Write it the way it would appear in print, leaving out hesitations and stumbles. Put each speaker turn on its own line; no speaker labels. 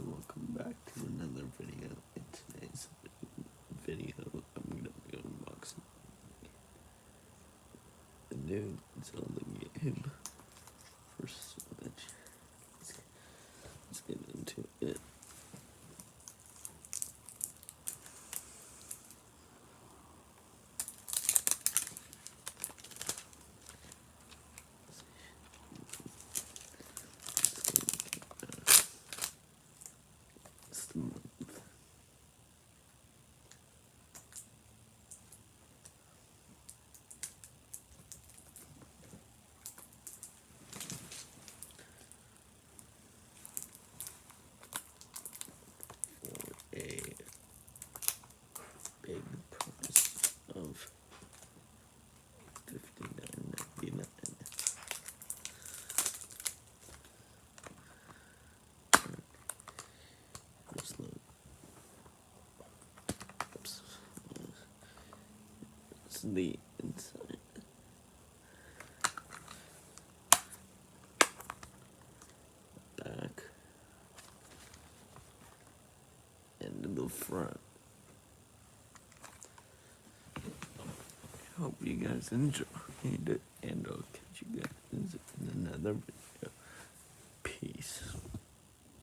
welcome back to another video. In today's video, I'm going to be unboxing the new Zelda game for Switch. Let's get into it. A big price of $59.99. Here's the It's the inside. Back and the front. Hope you guys enjoyed it, and I'll catch you guys in another video. Peace.